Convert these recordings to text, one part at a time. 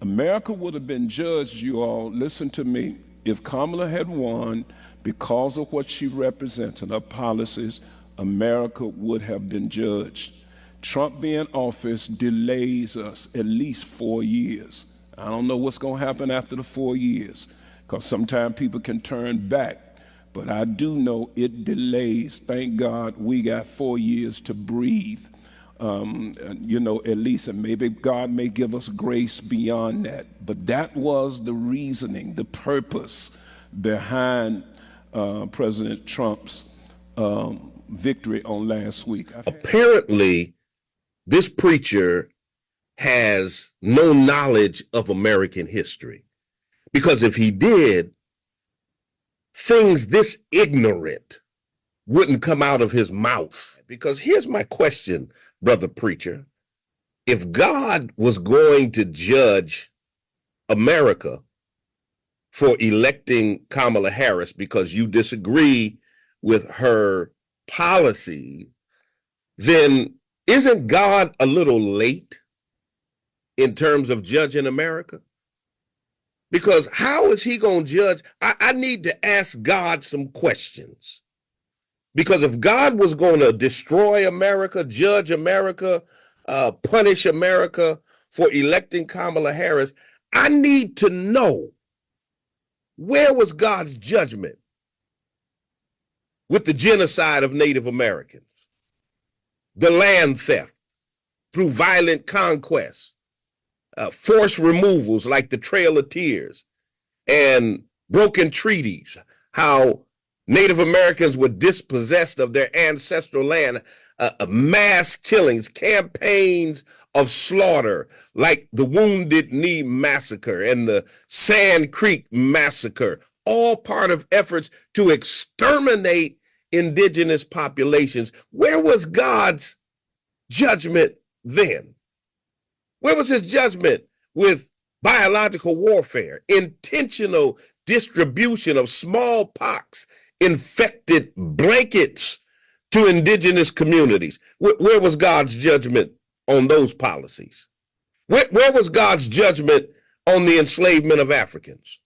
America would have been judged, you all, listen to me, if Kamala had won because of what she represents and her policies, America would have been judged. Trump being in office delays us at least 4 years. I don't know what's going to happen after the 4 years because sometimes people can turn back. But I do know it delays. Thank God we got 4 years to breathe. At least, and maybe God may give us grace beyond that. But that was the reasoning, the purpose behind President Trump's victory on last week. Apparently, this preacher has no knowledge of American history, because if he did, things this ignorant wouldn't come out of his mouth. Because here's my question, brother preacher. If God was going to judge America for electing Kamala Harris because you disagree with her policy, then isn't God a little late in terms of judging America? Because how is he going to judge? I need to ask God some questions. Because if God was going to destroy America, judge America, punish America for electing Kamala Harris, I need to know, where was God's judgment with the genocide of Native Americans, the land theft through violent conquest, forced removals like the Trail of Tears, and broken treaties, how Native Americans were dispossessed of their ancestral land, mass killings, campaigns of slaughter like the Wounded Knee Massacre and the Sand Creek Massacre, all part of efforts to exterminate indigenous populations. Where was God's judgment then? Where was his judgment with biological warfare, intentional distribution of smallpox infected blankets to indigenous communities? Where was God's judgment on those policies? Where was God's judgment on the enslavement of Africans,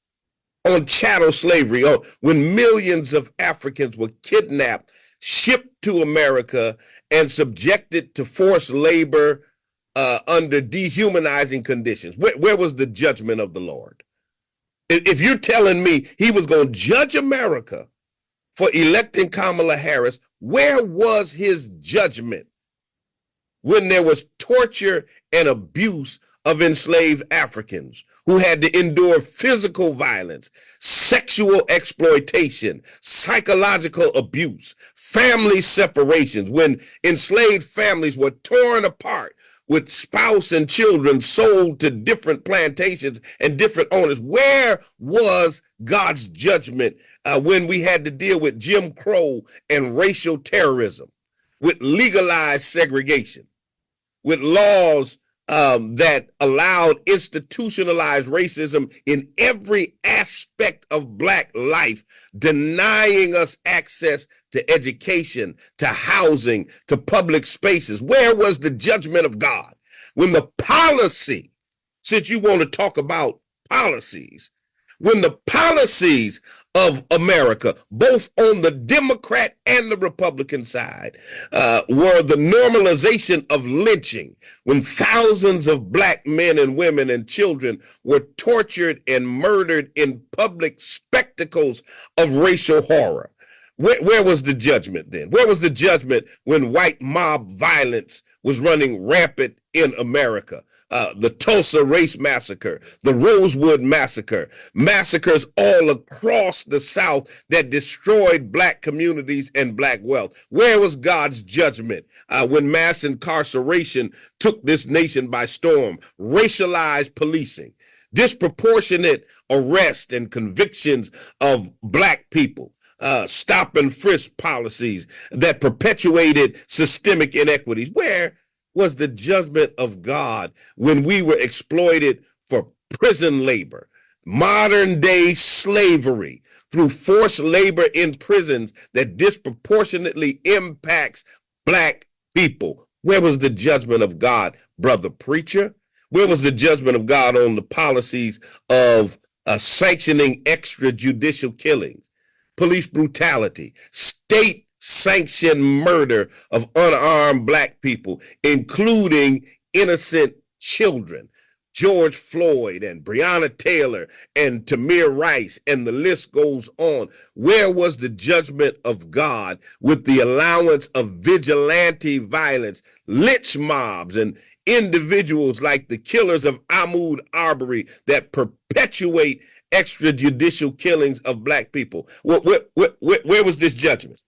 on chattel slavery, on when millions of Africans were kidnapped, shipped to America, and subjected to forced labor under dehumanizing conditions? Where was the judgment of the Lord? If you're telling me he was going to judge America for electing Kamala Harris, where was his judgment when there was torture and abuse of enslaved Africans who had to endure physical violence, sexual exploitation, psychological abuse, family separations, when enslaved families were torn apart with spouse and children sold to different plantations and different owners? Where was God's judgment when we had to deal with Jim Crow and racial terrorism, with legalized segregation, with laws that allowed institutionalized racism in every aspect of Black life, denying us access to education, to housing, to public spaces? Where was the judgment of God when the policy, since you want to talk about policies, when the policies of America, both on the Democrat and the Republican side, were the normalization of lynching, when thousands of Black men and women and children were tortured and murdered in public spectacles of racial horror? Where was the judgment then? Where was the judgment when white mob violence was running rampant in America? The Tulsa Race Massacre, the Rosewood Massacre, massacres all across the South that destroyed Black communities and Black wealth. Where was God's judgment when mass incarceration took this nation by storm, racialized policing, disproportionate arrest and convictions of Black people, stop and frisk policies that perpetuated systemic inequities? Where was the judgment of God when we were exploited for prison labor, modern day slavery through forced labor in prisons that disproportionately impacts Black people? Where was the judgment of God, brother preacher? Where was the judgment of God on the policies of sanctioning extrajudicial killings, police brutality, state sanctioned murder of unarmed black people, including innocent children? George Floyd and Breonna Taylor and Tamir Rice, and the list goes on. Where was the judgment of God with the allowance of vigilante violence, lynch mobs, and individuals like the killers of Ahmaud Arbery that perpetuate extrajudicial killings of black people? Where was this judgment?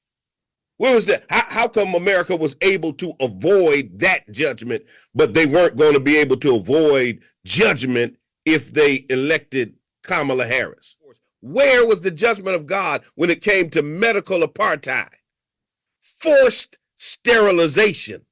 Where was that? How come America was able to avoid that judgment, but they weren't going to be able to avoid judgment if they elected Kamala Harris? Where was the judgment of God when it came to medical apartheid, forced sterilization,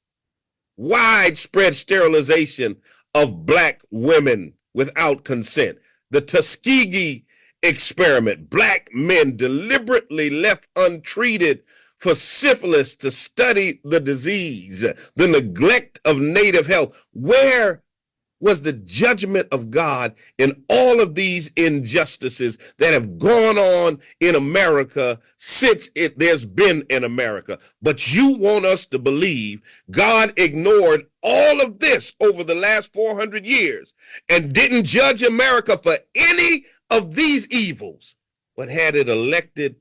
widespread sterilization of black women without consent, the Tuskegee experiment, black men deliberately left untreated for syphilis to study the disease, the neglect of native health? Where was the judgment of God in all of these injustices that have gone on in America since there's been in America? But you want us to believe God ignored all of this over the last 400 years and didn't judge America for any of these evils, but had it elected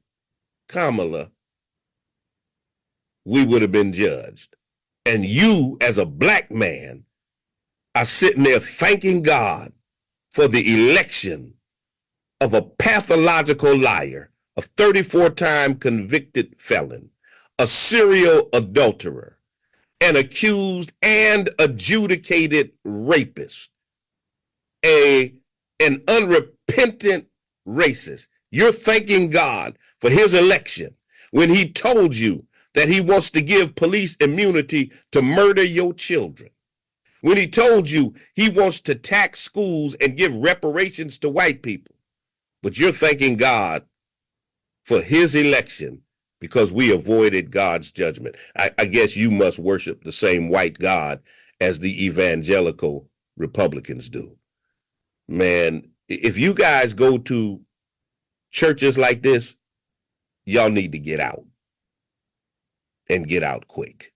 Kamala, we would have been judged. And you, as a black man, are sitting there thanking God for the election of a pathological liar, a 34-time convicted felon, a serial adulterer, an accused and adjudicated rapist, an unrepentant racist. You're thanking God for his election when he told you that he wants to give police immunity to murder your children, when he told you he wants to tax schools and give reparations to white people. But you're thanking God for his election because we avoided God's judgment. I guess you must worship the same white God as the evangelical Republicans do. Man, if you guys go to churches like this, y'all need to get out, and get out quick.